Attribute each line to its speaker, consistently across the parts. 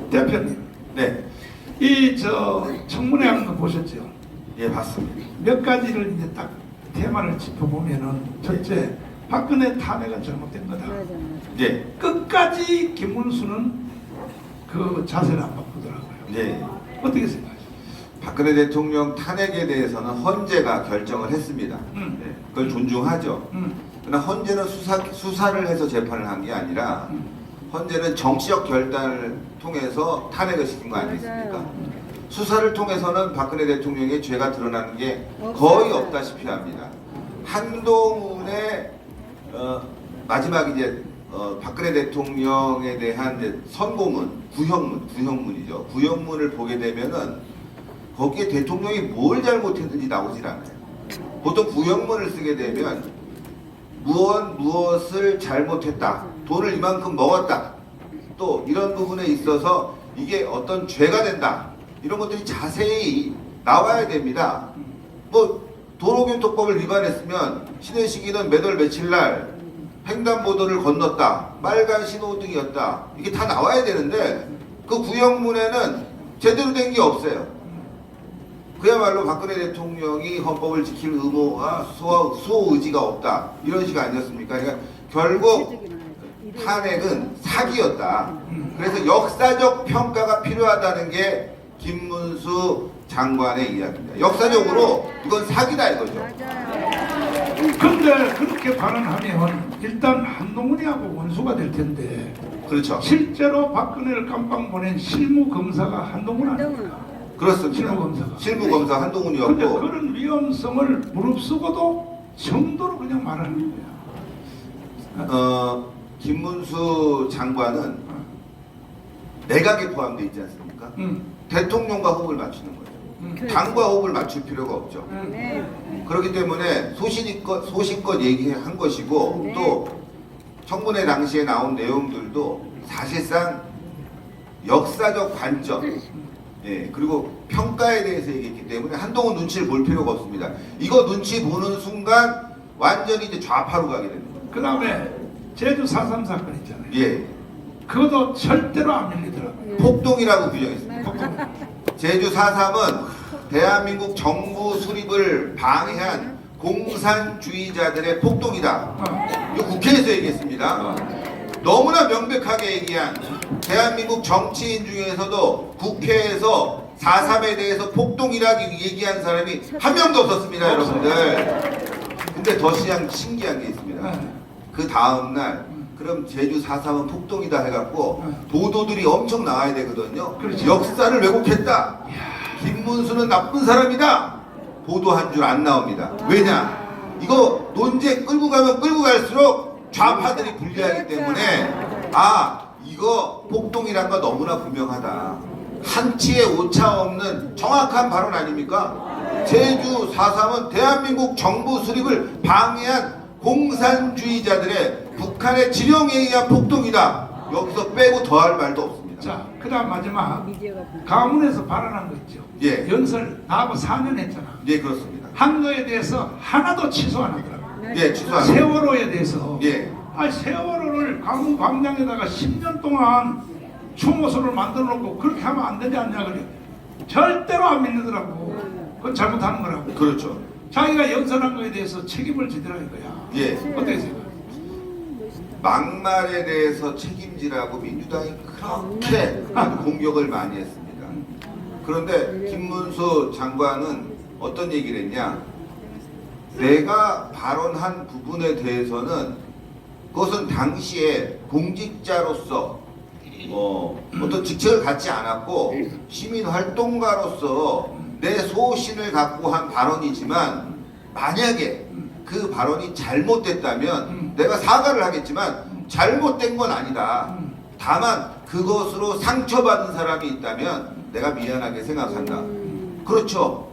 Speaker 1: 대표님,
Speaker 2: 네,
Speaker 1: 이 청문회 하는 거 보셨죠?
Speaker 2: 예, 봤습니다.
Speaker 1: 몇 가지를 이제 딱 테마를 짚어보면은 첫째, 박근혜 탄핵은 잘못된 거다.
Speaker 2: 네,
Speaker 1: 끝까지 김문수는 그 자세를 안 바꾸더라고요.
Speaker 2: 네.
Speaker 1: 어떻게 생각하세요?
Speaker 2: 박근혜 대통령 탄핵에 대해서는 헌재가 결정을 했습니다. 네, 그걸 존중하죠. 그러나 헌재는 수사를 해서 재판을 한 게 아니라 헌재는 정치적 결단을 통해서 탄핵을 시킨 거 아니겠습니까? 수사를 통해서는 박근혜 대통령의 죄가 드러나는 게 거의 없다시피 합니다. 한동훈의 마지막 이제 박근혜 대통령에 대한 이제 선고문, 구형문이죠. 구형문을 보게 되면은 거기에 대통령이 뭘 잘못했는지 나오질 않아요. 보통 구형문을 쓰게 되면 무엇을 잘못했다, 돈을 이만큼 먹었다, 또 이런 부분에 있어서 이게 어떤 죄가 된다, 이런 것들이 자세히 나와야 됩니다. 뭐 도로교통법을 위반했으면 신혜식이는 몇 월 며칠 날 횡단보도를 건넜다, 빨간 신호등이었다, 이게 다 나와야 되는데 그 구형문에는 제대로 된 게 없어요. 그야말로 박근혜 대통령이 헌법을 지킬 의무와 수호 의지가 없다, 이런 식 아니었습니까? 그러니까 결국 탄핵은 사기였다. 그래서 역사적 평가가 필요하다는 게 김문수 장관의 이야기입니다. 역사적으로 이건 사기다 이거죠.
Speaker 1: 근데 그렇게 발언하면 일단 한동훈이하고 원수가 될 텐데,
Speaker 2: 그렇죠.
Speaker 1: 실제로 박근혜를 깜빵 보낸 실무 검사가 한동훈 아닙니까?
Speaker 2: 그렇습니다. 실무검사
Speaker 1: 근데
Speaker 2: 한동훈이었고,
Speaker 1: 그런 위험성을 무릅쓰고도 정도로 그냥 말하는 거야.
Speaker 2: 김문수 장관은 내각에 포함되어 있지 않습니까? 대통령과 호흡을 맞추는 거예요. 당과 호흡을 맞출 필요가 없죠. 그렇기 때문에 소신껏 얘기한 것이고, 또 청문회 당시에 나온 내용들도 사실상 역사적 관점, 예, 그리고 평가에 대해서 얘기했기 때문에 한동훈 눈치를 볼 필요가 없습니다. 이거 눈치 보는 순간 완전히 이제 좌파로 가게 됩니다.
Speaker 1: 그 다음에 제주 4.3 사건 있잖아요.
Speaker 2: 예,
Speaker 1: 그것도 절대로 안 밀리더라고요.
Speaker 2: 폭동이라고 규정했습니다. 제주 4.3은 대한민국 정부 수립을 방해한 공산주의자들의 폭동이다. 이거 국회에서 얘기했습니다. 너무나 명백하게 얘기한, 대한민국 정치인 중에서도 국회에서 4.3에 대해서 폭동이라고 얘기한 사람이 한 명도 없었습니다, 여러분들. 근데 더 신기한 게 있습니다. 그 다음날 그럼 제주 4.3은 폭동이다 해갖고 보도들이 엄청 나와야 되거든요. 역사를 왜곡했다, 김문수는 나쁜 사람이다, 보도한 줄 안 나옵니다. 왜냐? 이거 논쟁 끌고 가면 끌고 갈수록 좌파들이 불리하기 때문에, 이거 폭동이란 거 너무나 분명하다, 한치의 오차 없는 정확한 발언 아닙니까? 제주 4.3은 대한민국 정부 수립을 방해한 공산주의자들의 북한의 지령에 의한 폭동이다. 여기서 빼고 더할 말도 없습니다.
Speaker 1: 자, 그 다음 마지막 강원에서 발언한 거 있죠.
Speaker 2: 예.
Speaker 1: 연설 나하고 4년 했잖아.
Speaker 2: 예, 그렇습니다.
Speaker 1: 한 거에 대해서 하나도 취소 안 하더라고요.
Speaker 2: 예, 취소합니다.
Speaker 1: 세월호에 대해서,
Speaker 2: 예,
Speaker 1: 세월호를 강원 광장에다가 10년 동안 추모소를 만들어 놓고 그렇게 하면 안 되지 않냐 그래. 절대로 안 믿는더라고. 그건 잘못하는 거라고.
Speaker 2: 그렇죠.
Speaker 1: 자기가 연설한 거에 대해서 책임을 지더라 이거야.
Speaker 2: 예.
Speaker 1: 어떻게 생각해?
Speaker 2: 막말에 대해서 책임지라고 민주당이 그렇게 공격을 많이 했습니다. 그런데 김문수 장관은 어떤 얘기를 했냐? 내가 발언한 부분에 대해서는 그것은 당시에 공직자로서 어떤 직책을 갖지 않았고 시민활동가로서 내 소신을 갖고 한 발언이지만, 만약에 그 발언이 잘못됐다면 내가 사과를 하겠지만 잘못된 건 아니다. 다만 그것으로 상처받은 사람이 있다면 내가 미안하게 생각한다. 그렇죠.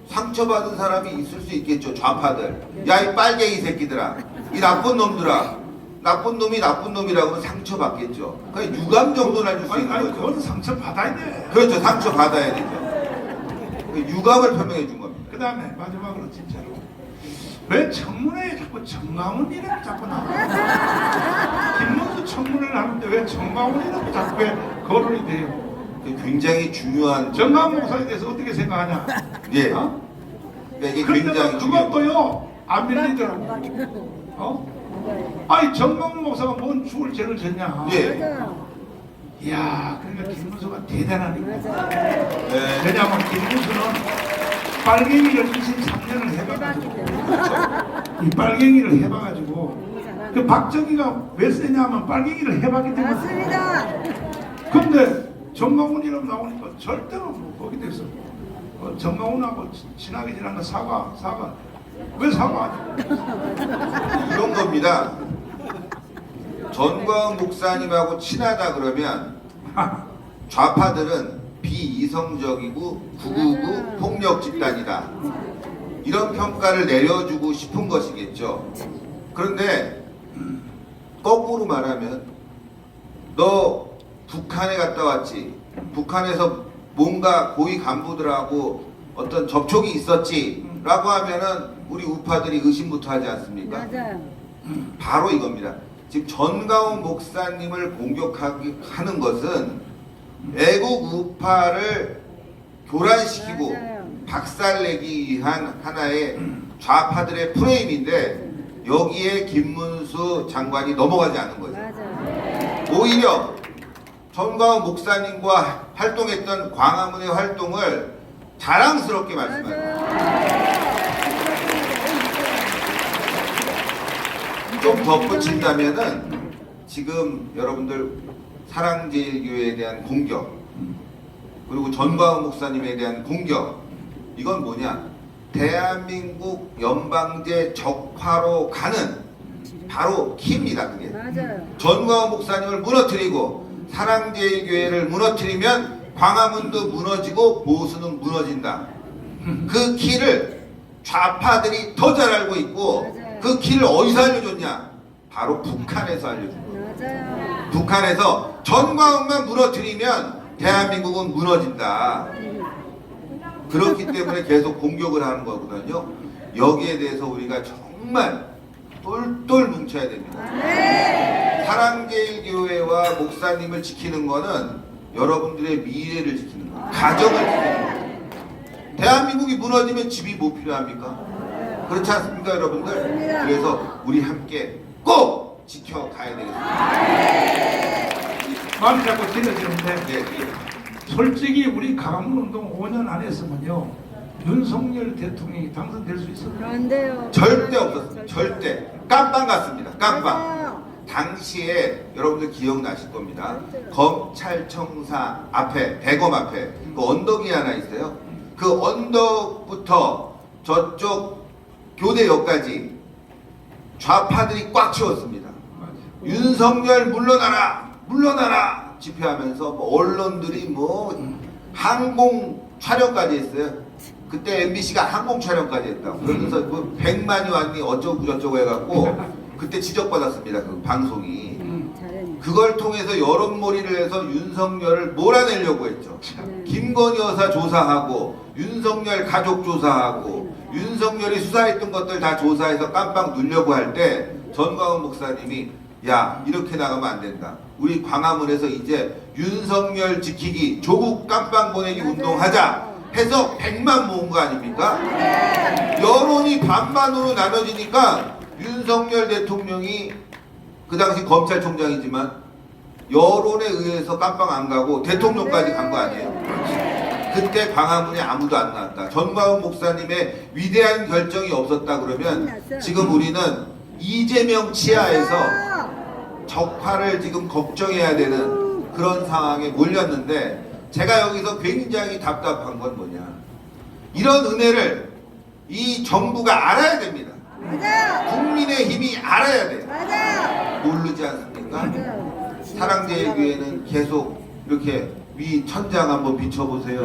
Speaker 2: 상처받은 사람이 있을 수 있겠죠. 좌파들. 야, 이 빨갱이 새끼들아, 이 나쁜 놈들아, 나쁜 놈이 나쁜 놈이라고 하면 상처받겠죠. 그냥 유감 정도는 줄 수 있는 거죠.
Speaker 1: 그건 상처 받아야 돼.
Speaker 2: 그렇죠. 상처받아야 되죠. 유감을 표명해 준 겁니다.
Speaker 1: 그 다음에 마지막으로 진짜로, 왜 청문회에 자꾸 정강훈 이름이 자꾸 나와요? 김문수 청문회를 하는데 왜 정강훈 이름이 자꾸 거론이 돼요?
Speaker 2: 굉장히 중요한
Speaker 1: 정강 목사에 대해서 어떻게 생각하냐?
Speaker 2: 예.
Speaker 1: 어?
Speaker 2: 그러니까 이게
Speaker 1: 그런데
Speaker 2: 굉장히 중요한
Speaker 1: 그것도요 안 밀리더라고. 어? 아니 정강 목사가 뭔 죽을 죄를 졌냐?
Speaker 2: 예.
Speaker 3: 맞아요.
Speaker 1: 이야, 그러니까 김문수가 대단하니까.
Speaker 3: 맞아요.
Speaker 2: 예.
Speaker 1: 왜냐하면 김문수는 빨갱이를 23년을 해봐가지고 이 빨갱이를 해봐가지고 그 박정희가 왜 세냐면 빨갱이를 해봤기 때문에.
Speaker 3: 맞습니다.
Speaker 1: 근데 정강훈 이름 나오니까 절대로 뭐 거기 대해서 정강훈하고 친하게 지낸 거 사과 왜 사과하냐?
Speaker 2: 이런 겁니다. 전광훈 목사님하고 친하다 그러면 좌파들은 비이성적이고 구구구 폭력 집단이다. 이런 평가를 내려주고 싶은 것이겠죠. 그런데 거꾸로 말하면 너 북한에 갔다 왔지. 북한에서 뭔가 고위 간부들하고 어떤 접촉이 있었지. 라고 하면은 우리 우파들이 의심부터 하지 않습니까?
Speaker 3: 맞아요.
Speaker 2: 바로 이겁니다. 지금 전광훈 목사님을 공격하는 것은 애국 우파를 교란시키고
Speaker 3: 맞아요.
Speaker 2: 박살내기 위한 하나의 좌파들의 프레임인데 여기에 김문수 장관이 넘어가지 않은 거죠.
Speaker 3: 맞아요.
Speaker 2: 오히려 전광훈 목사님과 활동했던 광화문의 활동을 자랑스럽게 말씀하셨습니다. 좀 덧붙인다면은 지금 여러분들 사랑제일교회에 대한 공격 그리고 전광훈 목사님에 대한 공격 이건 뭐냐? 대한민국 연방제 적화로 가는 바로 키입니다. 그게
Speaker 3: 맞아요.
Speaker 2: 전광훈 목사님을 무너뜨리고 사랑제일교회를 무너뜨리면 광화문도 무너지고 보수는 무너진다. 그 키를 좌파들이 더 잘 알고 있고
Speaker 3: 맞아요.
Speaker 2: 그 키를 어디서 알려줬냐? 바로 북한에서 알려준 거예요.
Speaker 3: 맞아요.
Speaker 2: 북한에서 전광훈만 무너뜨리면 대한민국은 무너진다. 그렇기 때문에 계속 공격을 하는 거거든요. 여기에 대해서 우리가 정말 똘똘 뭉쳐야 됩니다. 사랑제일교회와 목사님을 지키는 거는 여러분들의 미래를 지키는 거예요. 가정을 지키는 거예요. 대한민국이 무너지면 집이 뭐 필요합니까? 그렇지 않습니까, 여러분들? 그래서 우리 함께 꼭 지켜가야 되겠습니다.
Speaker 1: 마음이 자꾸 길어지는데
Speaker 2: 네.
Speaker 1: 솔직히 우리 강화문운동 5년 안 했으면요 윤석열 대통령이 당선될 수 있었어요.
Speaker 3: 그런데요.
Speaker 2: 절대 없었어요. 절대. 깜빵 같습니다. 깜빵.
Speaker 3: 맞아요.
Speaker 2: 당시에 여러분들 기억나실 겁니다. 검찰청사 앞에, 대검 앞에 그 언덕이 하나 있어요. 그 언덕부터 저쪽 교대역까지 좌파들이 꽉 채웠습니다. 윤석열 물러나라! 물러나라! 집회하면서 뭐 언론들이 뭐 항공 촬영까지 했어요. 그때 MBC가 항공 촬영까지 했다고. 그러면서 뭐 100만이 왔니 어쩌고 저쩌고 해갖고 그때 지적받았습니다. 그 방송이.
Speaker 3: 잘했네.
Speaker 2: 그걸 통해서 여론몰이를 해서 윤석열을 몰아내려고 했죠. 김건희 여사 조사하고 윤석열 가족 조사하고 윤석열이 수사했던 것들 다 조사해서 깜빡 누려고 할 때 전광훈 목사님이 야 이렇게 나가면 안 된다. 우리 광화문에서 이제 윤석열 지키기 조국 깜빵 보내기 운동하자 해서 100만 모은 거 아닙니까? 여론이 반반으로 나눠지니까 윤석열 대통령이 그 당시 검찰총장이지만 여론에 의해서 깜빵 안 가고 대통령까지 간 거 아니에요? 그때 광화문에 아무도 안 나왔다. 전광훈 목사님의 위대한 결정이 없었다 그러면 지금 우리는 이재명 치하에서 적화를 지금 걱정해야 되는 그런 상황에 몰렸는데 제가 여기서 굉장히 답답한 건 뭐냐? 이런 은혜를 이 정부가 알아야 됩니다.
Speaker 3: 맞아요.
Speaker 2: 국민의힘이 알아야 돼요.
Speaker 3: 맞아요.
Speaker 2: 모르지 않습니까?
Speaker 3: 맞아요.
Speaker 2: 사랑제일교회는 계속 이렇게 위 천장 한번 비춰보세요.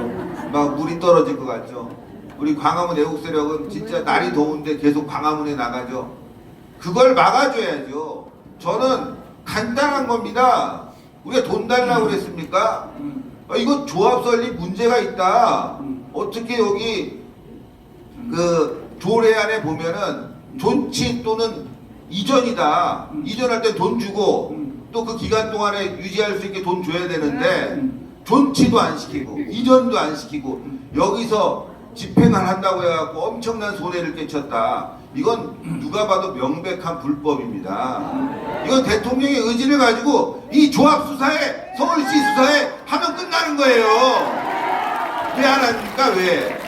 Speaker 2: 막 물이 떨어질 것 같죠. 우리 광화문 애국세력은 진짜 날이 더운데 계속 광화문에 나가죠. 그걸 막아줘야죠. 저는 간단한 겁니다. 우리가 돈 달라고 그랬습니까? 이거 조합 설립 문제가 있다. 어떻게 여기 그 조례안에 보면은 존치 또는 이전이다. 이전할 때 돈 주고 또 그 기간 동안에 유지할 수 있게 돈 줘야 되는데 존치도 안 시키고 이전도 안 시키고 여기서 집행을 한다고 해갖고 엄청난 손해를 끼쳤다. 이건 누가 봐도 명백한 불법입니다. 이건 대통령의 의지를 가지고 이 조합수사에 서울시 수사에 하면 끝나는 거예요. 왜 안 합니까? 왜?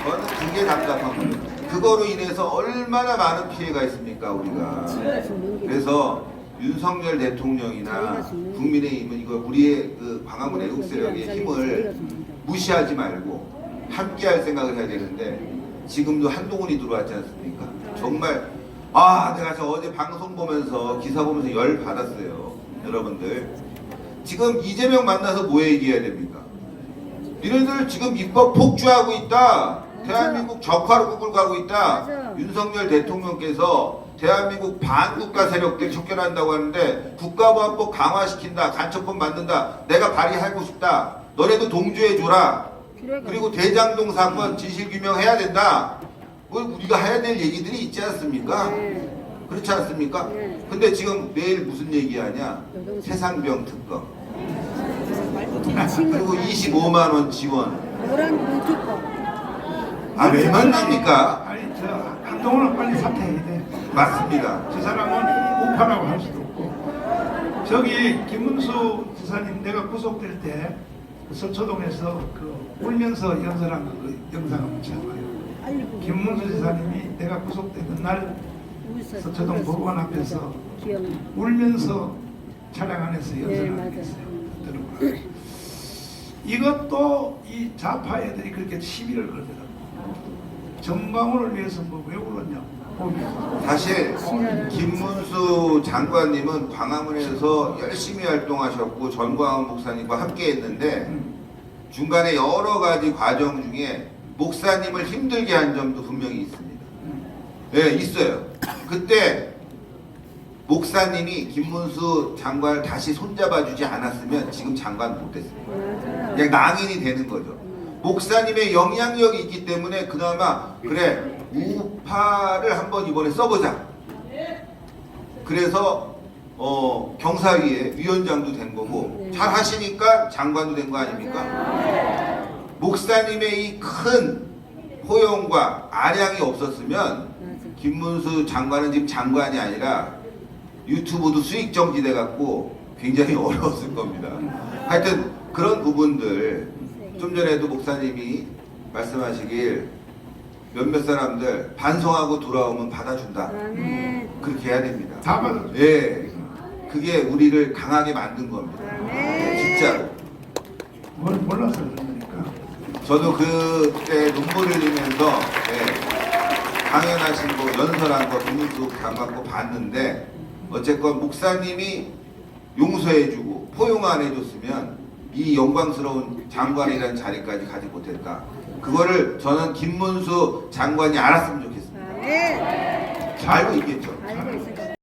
Speaker 2: 저는 그게 답답한 겁니다. 그거로 인해서 얼마나 많은 피해가 있습니까 우리가. 그래서 윤석열 대통령이나 국민의힘은 이거 우리의 그 광화문 애국 세력의 힘을 무시하지 말고 함께할 생각을 해야 되는데 지금도 한동훈이 들어왔지 않습니까? 정말 내가 저 어제 방송 보면서 기사 보면서 열 받았어요. 여러분들 지금 이재명 만나서 뭐 얘기해야 됩니까? 니네들 지금 입법 폭주하고 있다. 대한민국 적화로 끌고 가고 있다.
Speaker 3: 맞아.
Speaker 2: 윤석열 대통령께서 대한민국 반국가 세력들 척결한다고 하는데 국가보안법 강화시킨다. 간첩법 만든다. 내가 발의하고 싶다. 너네도 동조해줘라. 그리고 대장동 사건 진실규명해야 된다. 우리가 해야 될 얘기들이 있지 않습니까? 그렇지 않습니까? 근데 지금 내일 무슨 얘기하냐? 세상병 특검. 그리고 25만 원 지원.
Speaker 3: 노란 물티법.
Speaker 2: 왜 만납니까?
Speaker 1: 아니 저 한동훈은 빨리 사퇴해야 돼.
Speaker 2: 맞습니다.
Speaker 1: 저 사람은 우파라고 할 수도 없고. 저기 김문수 지사님 내가 구속될 때 그 서초동에서 그 울면서 연설한 그 영상 한번 찾아봐요. 김문수 지사님이 내가 구속되던 날 서초동 법원 앞에서 울면서 차량 안에서 연설한 게 있어요. 들어보라. 이것도 이 좌파 애들이 그렇게 시비를 걸더라고. 정광훈을 위해서 뭐 왜 울었냐?
Speaker 2: 사실 김문수 장관님은 광화문에서 열심히 활동하셨고 전광훈 목사님과 함께 했는데 중간에 여러 가지 과정 중에 목사님을 힘들게 한 점도 분명히 있습니다. 네, 있어요. 그때 목사님이 김문수 장관을 다시 손잡아 주지 않았으면 지금 장관 못 됐습니다. 그냥 낭인이 되는 거죠. 목사님의 영향력이 있기 때문에 그나마 그래 우파를 한번 이번에 써보자. 그래서 경사위에 위원장도 된 거고 잘 하시니까 장관도 된 거 아닙니까? 목사님의 이 큰 호용과 아량이 없었으면 김문수 장관은 지금 장관이 아니라 유튜브도 수익 정지돼 갖고 굉장히 어려웠을 겁니다. 하여튼 그런 부분들 좀 전에도 목사님이 말씀하시길 몇몇 사람들 반성하고 돌아오면 받아준다. 그렇게 해야 됩니다.
Speaker 1: 다 받아줘.
Speaker 2: 예, 그게 우리를 강하게 만든 겁니다. 진짜로.
Speaker 1: 뭘 몰라서 그러니까.
Speaker 2: 저도 그때 눈물 흘리면서 강연하신 거 연설한 거 김문수 장관 거 봤는데 어쨌건 목사님이 용서해주고 포용 안 해줬으면 이 영광스러운 장관이라는 자리까지 가지 못했다. 그거를 저는 김문수 장관이 알았으면 좋겠습니다. 알고 있겠죠.